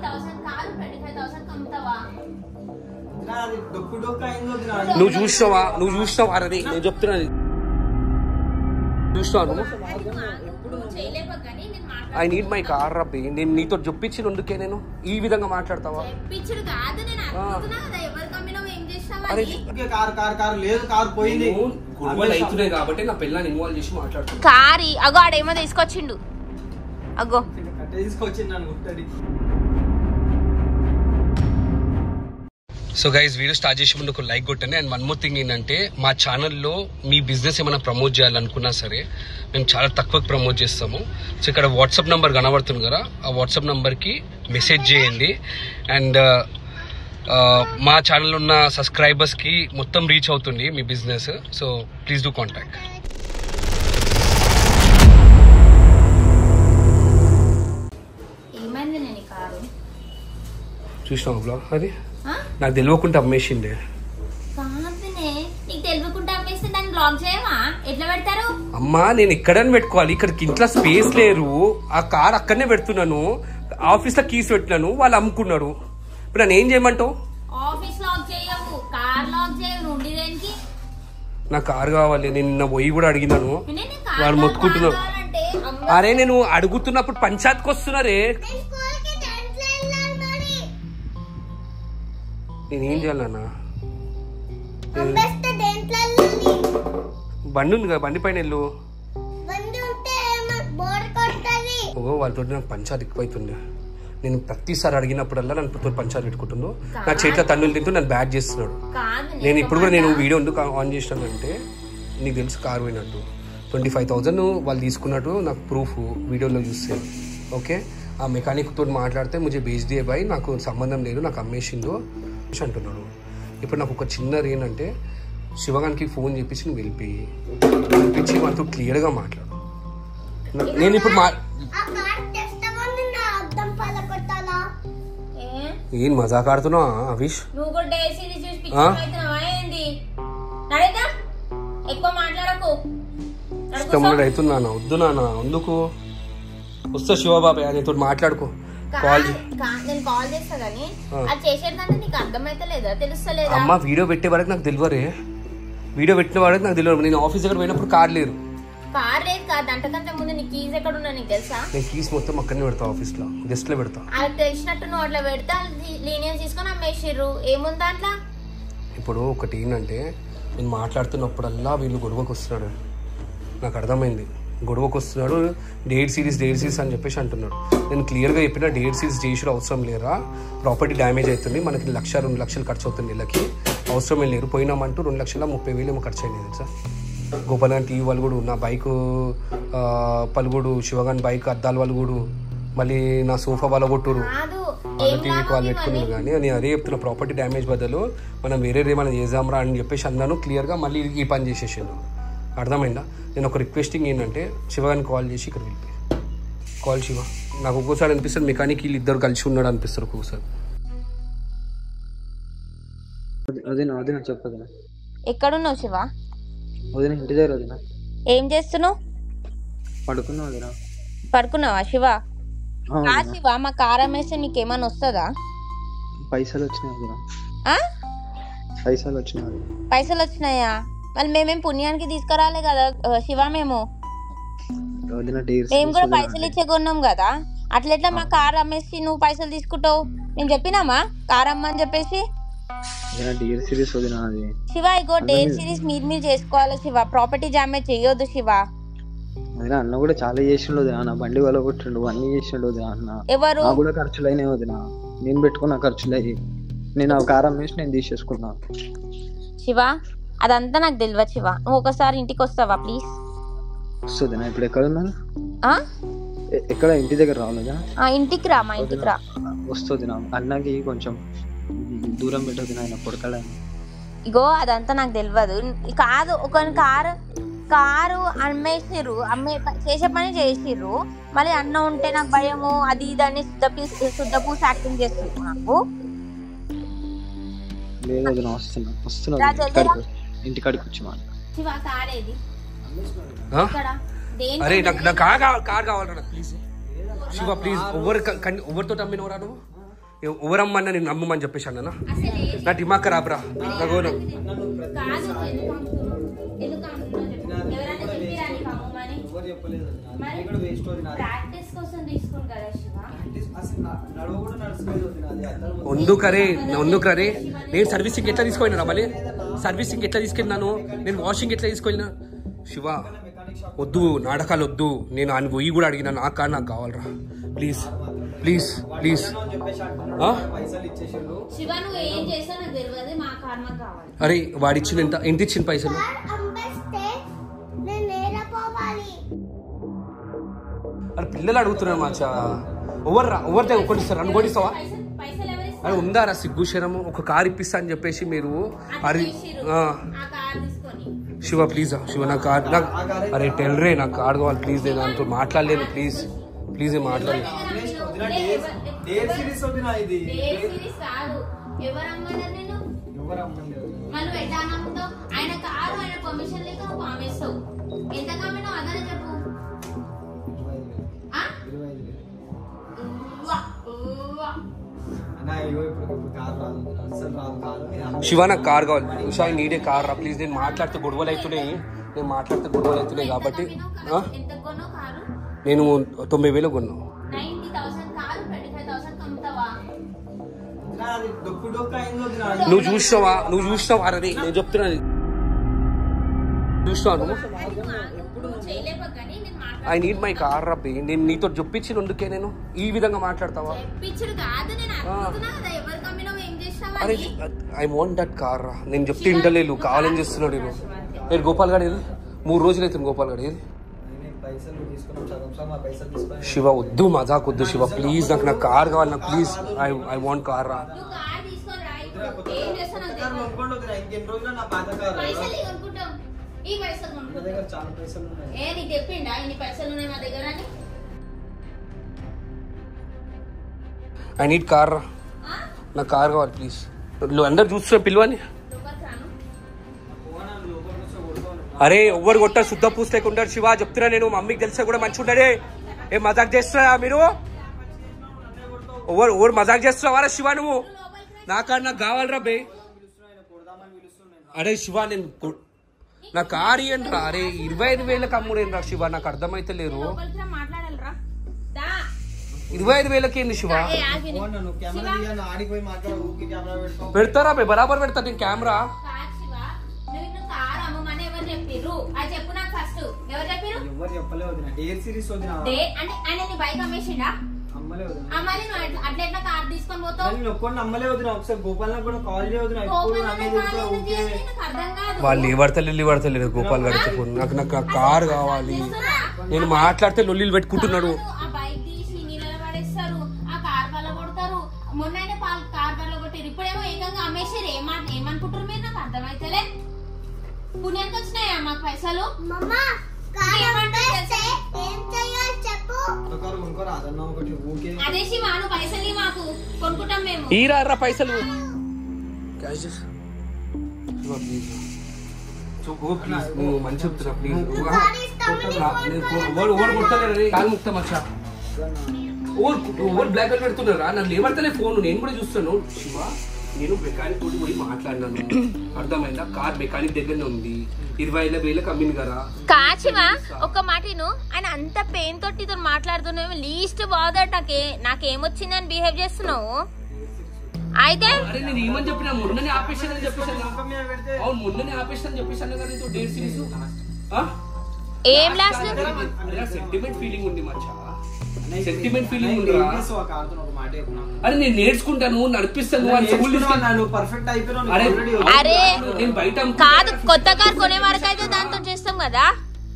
30,000 కాదు 25,000 కమ్ముతావా? నువ్వు చూసినావా అరే నేను చెప్తున్నాను చూస్తాను. ఐ నీడ్ మై కార్ రబ్బి. నేను నీతో చెప్పించినందుకే నేను ఈ విధంగా మాట్లాడతావా? అవుతున్నాయి కాబట్టి నా పిల్లని ఇన్వాల్వ్ చేసి మాట్లాడుతాను. కారి అగో ఆడేమో తీసుకొచ్చిండు. అగో సో గైస్ వీడియో స్టార్ట్ చేసే ముందు ఒక లైక్ కొట్టండి. అండ్ వన్ మోర్ థింగ్ ఏంటంటే మా ఛానల్లో మీ బిజినెస్ ఏమైనా ప్రమోట్ చేయాలనుకున్నా సరే మేము చాలా తక్కువ ప్రమోట్ చేస్తాము. సో ఇక్కడ వాట్సాప్ నెంబర్ కనబడుతుంది కదా, ఆ వాట్సాప్ నెంబర్కి మెసేజ్ చేయండి. అండ్ మా ఛానల్ ఉన్న సబ్స్క్రైబర్స్కి మొత్తం రీచ్ అవుతుంది మీ business. So please do contact. చూసినావు బ్లాగ్? అది నాకు తెలియకుండా అమ్మేసిండే. అమ్మా నేను ఎక్కడని పెట్టుకోవాలి? ఇక్కడికి ఇంట్లో స్పేస్ లేరు. ఆ కార్ అక్కడనే పెడుతున్నాను. ఆఫీస్ లో కీస్ పెట్టినాను, వాళ్ళు అమ్ముకున్నారు. ఇప్పుడు నన్ను ఏం చేయమంటావు? నా కార్ కావాలి. నేను నిన్న పోయి కూడా అడిగినాను, వాళ్ళు మొత్తుకుంటున్నారు. అరే నేను అడుగుతున్నప్పుడు పంచాయత్కి వస్తున్నారే. నేనేం చేయాలన్నా? బండి ఉంది కదా, బండి పైన వెళ్ళు. ఓ వాళ్ళతో నాకు పంచాయతీ ఎక్కువైతుండే. నేను ప్రతిసారి అడిగినప్పుడల్లా నన్ను పంచాయతీ పెట్టుకుంటుందో, నా చేతిలో తన్నులు తింటూ నన్ను బ్యాట్ చేస్తున్నాడు. నేను ఇప్పుడు కూడా నేను వీడియో ఎందుకు ఆన్ చేసినానంటే నీకు తెలుసు కారు పోయినట్టు 25,000 వాళ్ళు తీసుకున్నట్టు నాకు ప్రూఫ్ వీడియోలో చూస్తే. ఓకే ఆ మెకానిక్ తోటి మాట్లాడితే ముझे भेज दिए भाई, నాకు సంబంధం లేదు, నాకు అమ్మేసిందో అంటున్నాడు. ఇప్పుడు నాకు ఒక చిన్న ఏంటంటే శివగానికి ఫోన్ చేపించి నువ్వు పిలిపించి మనతో క్లియర్గా మాట్లాడు. నేను ఇప్పుడు ఏం మజాక్ ఆడుతున్నావు అవిష్? ఇష్టం అవుతున్నా వద్దు నాన్న. ఎందుకు వస్తా శివబాబాయ్ నీతో మాట్లాడుకో. అమ్మ వీడియో పెట్టే వరకు నాకు తెలియరే. వీడియో పెట్టిన వరకు నాకు తెలియదు. నేను ఆఫీస్ దగ్గర పోయినప్పుడు కార్ లేదు. నేను కీస్ మొత్తం అక్కడనే పెడతా, ఆఫీస్ లో గెస్ట్ లో పెడతా. ఇప్పుడు ఒకటి ఏంటంటే నేను మాట్లాడుతున్నప్పుడల్లా వీళ్ళు గొడవకు వస్తున్నాడు. నాకు అర్థమైంది గొడవకు వస్తున్నాడు. డేట్ సిరీస్ అని చెప్పేసి అంటున్నాడు. నేను క్లియర్గా చెప్పిన డేట్ సిరీస్ చేసుడు అవసరం లేరా, ప్రాపర్టీ డ్యామేజ్ అవుతుంది, మనకి 1,00,000 2 లక్షలు ఖర్చు అవుతుంది నెలకి, అవసరమే లేరు. పోయినామంటూ 2,30,000 ఏమో ఖర్చు అయింది తెలుసా. గోపాల్ గారి టీవీ వాళ్ళు కూడా, నా బైక్ పలుగుడు, శివగాని బైక్ అద్దాల వాళ్ళు కూడా, మళ్ళీ నా సోఫా వాళ్ళ కొట్టురు, టీవీకి వాళ్ళు పెట్టుకున్నారు. కానీ నేను అదే చెప్తున్నా, ప్రాపర్టీ డ్యామేజ్ బదులు మనం వేరే ఏమైనా చేద్దాంరా అని చెప్పేసి అన్నాను క్లియర్గా. మళ్ళీ ఈ పని చేసేసాను. అర్థమైందా? నేను ఒక రిక్వెస్టింగ్ ఏంటంటే శివగాని కాల్ చేసి ఇక్కడ వెళ్ళిపోయి కాల్ శివ. నాకు ఒక్కోసారి అనిపిస్తుంది మెకానిక్ వీళ్ళు ఇద్దరు కలిసి ఉన్నాడు అనిపిస్తారు ఒక్కొక్కసారి. చెప్పదు. ఎక్కడున్నావు శివ? ఇంటి దగ్గర. ఏం చేస్తున్నావు? పడుకున్నావా శివ? శివ మా కార్ అమ్మేస్తే నీకేమన్నా వస్తుందా? పైసలు వచ్చినాయా? మళ్ళీ మేమేం పుణ్యానికి తీసుకురాలే కదా శివ. మేము కూడా పైసలు ఇచ్చే కొన్నాం కదా. అట్లెట్లా మా కార్ అమ్మేసి నువ్వు పైసలు తీసుకుంటావు? నేను చెప్పినామా కార్ అమ్మని చెప్పేసి? శివ ఇగో డేర్ సిరీస్ మీరు చేసుకోవాలి శివ. ప్రాపర్టీ డ్యామేజ్ చెయ్యొద్దు శివ. అన్న కూడా చాలా చేసిండు అన్న, బండి వల్ల కొట్టిండు, అన్ని చేసిండు అన్న. ఎవరు? కూడా ఖర్చులైనా వదిన, నేను పెట్టుకున్న ఖర్చులయ్యి. నేను ఆ కార్ అమ్మేసి నేను తీసేసుకున్నా. శివ అదంతా నాకు తెలియదు శివ. నువ్వు ఒకసారి ఇంటికి వస్తావా ప్లీజ్? వస్తుందినా? ఇప్పుడు ఎక్కడ ఉన్నాను? ఎక్కడ? ఇంటి దగ్గర రావాలిగా. ఇంటికి రా, మా ఇంటికి రా. వస్తుంది నా అన్నకి కొంచెం దూరం పెట్టదు ఆయన కొడతాడని. ఇగో అదంతా నాకు తెలియదు. కాదు ఒక కారు అమ్మేసిర్రు, చేసే పని చేసిర్రు. మళ్ళీ అన్న ఉంటే నాకు భయము, అది ఇదని శుద్ధపూసి యాక్టింగ్ చేస్తున్నావు నాకు. లేదు వస్తున్నా ఇంటికాడికి వచ్చి అరే నాకు కార్ కావాలరా ప్లీజ్ శివ, ప్లీజ్. ఎవరితో అమ్మినవరా నువ్వు? ఎవరమ్మన్నా నేను నమ్మమని చెప్పేసి అన్నా నా డిమాక్ ఖరాబ్ రా నగోను ఎందుకరే నేను సర్వీసింగ్ ఎట్లా తీసుకెళ్ళినా మళ్ళీ సర్వీసింగ్ ఎట్లా తీసుకెళ్ళినాను నేను వాషింగ్ ఎట్లా తీసుకెళ్ళినా శివ వద్దు నాటకాలు వద్దు నేను ఆయన పోయి కూడా అడిగినా నా కార్ నాకు కావాలరా ప్లీజ్ ప్లీజ్ ప్లీజ్ అరే వాడిచ్చిన ఎంత ఇచ్చిన పైసలు అరే పిల్లలు అడుగుతున్నారు మాచా ఎవరితే ఒకటి ఇస్తారు నన్ను కొడిస్తావా అరే ఉందారా సిగ్గు శరము ఒక కార్ ఇప్పిస్తా అని చెప్పేసి మీరు అరే శివ ప్లీజ్ శివ నా కార్ నాకు అరే టెల్రే నాకు కార్ కావాలి ప్లీజ్ నేను దాంతో మాట్లాడలేను ప్లీజ్ ప్లీజ్ మాట్లాడలేదు శివ నాకు కార్ కావాలి ఉషా నీడే కార్ రా ప్లీజ్ నేను మాట్లాడితే గొడవలు అవుతున్నాయి కాబట్టి నేను 90,000 కొన్నా నువ్వు చూసినావా అరే నేను చెప్తున్నాను చూసినావు ఐ నీడ్ మై కార్ రబ్బి నేను నీతో చెప్పించినందుకే నేను ఈ విధంగా మాట్లాడతావా అరే ఐ వాంట్ దట్ కార్ రా నేను చెప్తే ఇంటలేదు కావాలని చేస్తున్నాడు నేను గోపాల్ గారు 3 రోజులు అవుతుంది గోపాల్ గారు శివ వద్దు మజాక్ వద్దు శివ ప్లీజ్ నాకు కార్ కావాలి నాకు ప్లీజ్ ఐ వాంట్ కార్ రా ఐ నీడ్ కార్ రా నాకు కార్ కావాలి ప్లీజ్ అందరు చూస్తున్నా పిల్లవని అరే ఎవ్వరు కొట్టారు శుద్ధ పూస్తేకుంటారు శివ చెప్తున్నా నేను మమ్మీకి తెలిస్తే కూడా మంచిగా ఉంటాడే ఏ మజాక్ చేస్తున్నారా మీరు ఎవరు మజాక్ చేస్తున్నావారా శివ నువ్వు నాకు కావాలరా బే అరే శివ నేను నా కారు ఇయ్యండి రా అరే 25,000 అమ్ముడేను రా శివ నాకు అర్థమైతే లేరు 25,000 ఏంది శివ పెడతారా బే బరాబర్ పెడతా నేను కెమెరా వాళ్ళు ఇవ్వడతలేదు గోపాల్ గారు చెప్పు నాకు కార్ కావాలి నేను మాట్లాడితే లొల్లిలు పెట్టుకుంటున్నాడు ఇప్పుడేమో ఏకంగా అమ్మేసారు ఏమనుకుంటారు మీరు నాకు అర్థమైతలే పుణ్యానికి వచ్చినాయా మాకు పైసలు అదే శివ నువ్వు పైసలు మాకు కొనుక్కుంటాం మేము ఈ రా పైసలు మంచి చెప్తున్నా ప్లీజ్ కాలు ముక్తా మచ్చా ఓవర్ బ్లాక్ అని పెడుతున్నారా నన్ను ఏమడతలే ఫోన్ నేను కూడా చూస్తాను శివ నేను మెకానిక్ తోటి పోయి మాట్లాడినాను అర్థమైందా కార్ మెకానిక్ దగ్గరనే ఉంది 25,000 అమ్మింది కదా కాచివా ఒక్క మాటను ఆయన అంత పెయిన్ తోటి ఇతను మాట్లాడుతున్నావు లీస్ట్ బాదర్ నాకేమొచ్చిందని బిహేవ్ చేస్తున్నావు అయితే అరే నేను ఏమని చెప్పినా మొన్ననే ఆపేషన్ అని చెప్పేసాను అవును మొన్ననే ఆపేషన్ అని చెప్పేసాను కదా నీతో డేట్ సిరీస్ ఏం లాస్ట్ సెంటిమెంట్ ఫీలింగ్ ఉంది మచ్చా సెంటిమెంట్ ఫీలింగ్ ఉంది అరే నేను నేర్చుకుంటాను నడిపిస్తాను అరే కాదు కొత్త కార్ కొనే వరకు అయితే దాంతో చేస్తాం కదా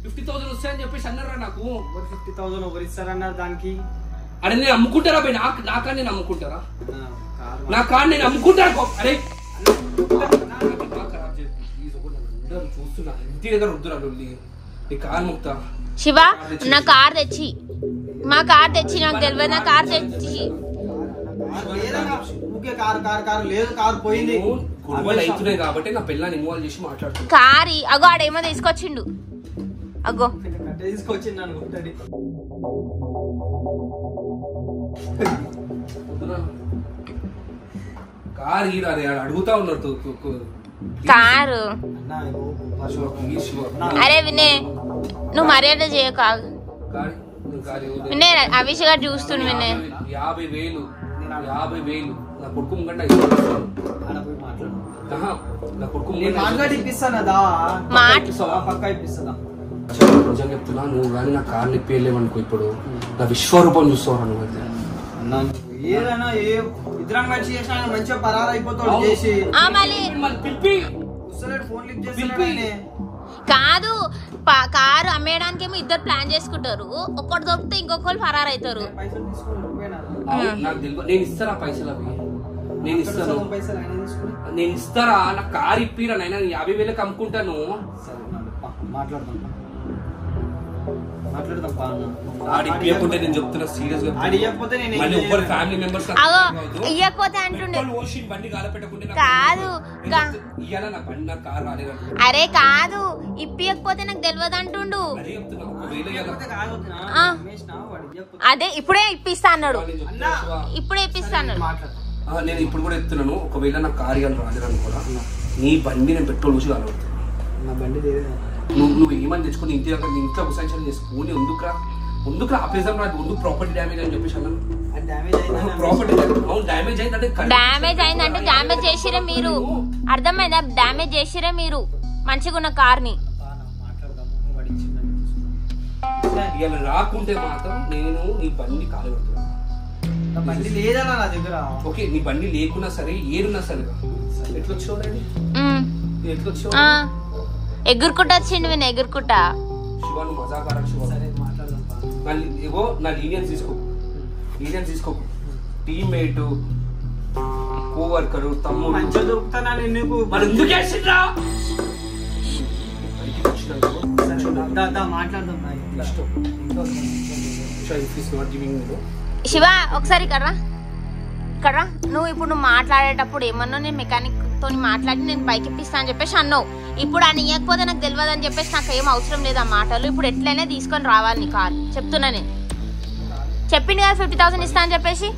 50,000 వస్తాయని చెప్పేసి అన్నారా నాకు 50,000 ఎవరు ఇస్తారన్నారు దానికి అరే నేను అమ్ముకుంటారా బై నా కార్ నేను అమ్ముకుంటారా నా కార్ నేను అమ్ముకుంటాను అరే చూస్తున్నా ఇంటి దగ్గర వద్దురా లొల్లి నీ కార్ ముక్తా శివ నా కార్ తెచ్చి మా కార్ తెచ్చి నాకు తెలియదు నా కార్ తెచ్చి కాబట్టి నా పిల్లని ఇన్వాల్వ్ చేసి మాట్లాడుతున్నా కారి అగో ఆడేమో తీసుకొచ్చిండు అగో తీసుకొచ్చిండు అనుకుంటాడు కారు హీరో అరే అడుగుతా ఉన్నారు కారు. అరే వినే నువ్వు మర్యాద చేయకు. వినే అవిష్ గారు చూస్తుండు. వినే 50,000 నా కొడుకు ముంగంటే నా కొడుకు నిజంగా చెప్తున్నా, నువ్వు కానీ నా కార్లు ఇప్పలేవనుకో ఇప్పుడు నా విశ్వరూపం చూస్తావు నువ్వు అయితే. ఏదైనా ఇద్దరం కలిసి చేసినా మంచిగా పరారు అయిపోతాడు చేసి కాదు. కారు అమ్మేయడానికి ఏమో ఇద్దరు ప్లాన్ చేసుకుంటారు. ఒక్కటి దొరికితే ఇంకొకరు ఫరారు అవుతారు. నేను ఇస్తారా పైసలు అవి? నేను ఇస్తారా? నా కారు ఇప్పిరా నైనా 50,000 అమ్ముకుంటాను. నేను చెప్తున్నా సీరియస్ గా. ఫ్యామిలీ మెంబర్స్ ఇయ్యకపోతే అంటుండే కాదు. అరే కాదు, ఇప్పియకపోతే నాకు తెలియదు అంటుండు. అదే ఇప్పుడే ఇప్పిస్తా అన్నాడు. ఇప్పుడే ఇప్పిస్తా అన్నాడు. నేను ఇప్పుడు కూడా చెప్తున్నాను, ఒకవేళ నా కారు కానీ రాలేదు అనుకోరా, నీ బండి నేను పెట్రోల్ చూసి కలవడుతుంది. నా బండి నువ్వు ఏమని తెచ్చుకుని ఇంట్లో ఉసాంక్షన్ చేసుకుని ఎందుకు ఆపేసాం రాదు. ముందు ప్రాపర్టీ డ్యామేజ్ అని చెప్పేసి అన్నాను. డ్యామేజ్ అయిందంటే డ్యామేజ్ చేసిరే మీరు. అర్థమైందా? డ్యామేజ్ చేసిరే మీరు మంచిగా ఉన్న కార్ ని. ఇలా రాకుంటే మాత్రం నేను నీ బండి కాలబెడుతున్నాను. ఓకే, నీ బండి లేకున్నా సరే ఏరున్నా సరే ఎట్లొచ్చావు? ఎగురుకుంటా వచ్చిండు. విన ఎగురుకుంటా. శివ నువ్వు మజాకారా శివ? ఇగో నా లీనియన్స్ తీసుకోకు. టీమ్మేట్, కోవర్కరు, తమ్ముడు మరి ఎందుకు వేసిండ్రా? శివ ఒకసారి ఇక్కడ నువ్వు ఇప్పుడు మాట్లాడేటప్పుడు ఏమన్నా నేను మెకానిక్ తో మాట్లాడి నేను బైక్ ఇప్పిస్తా అని చెప్పేసి అన్నావు. ఇప్పుడు అని ఇవ్వకపోతే నాకు తెలియదు అని చెప్పేసి నాకు ఏం అవసరం లేదు ఆ మాటలు. ఇప్పుడు ఎట్లయినా తీసుకొని రావాలి నీ కార్. చెప్తున్నా నేను. చెప్పింది కదా 50,000 ఇస్తా అని చెప్పేసి.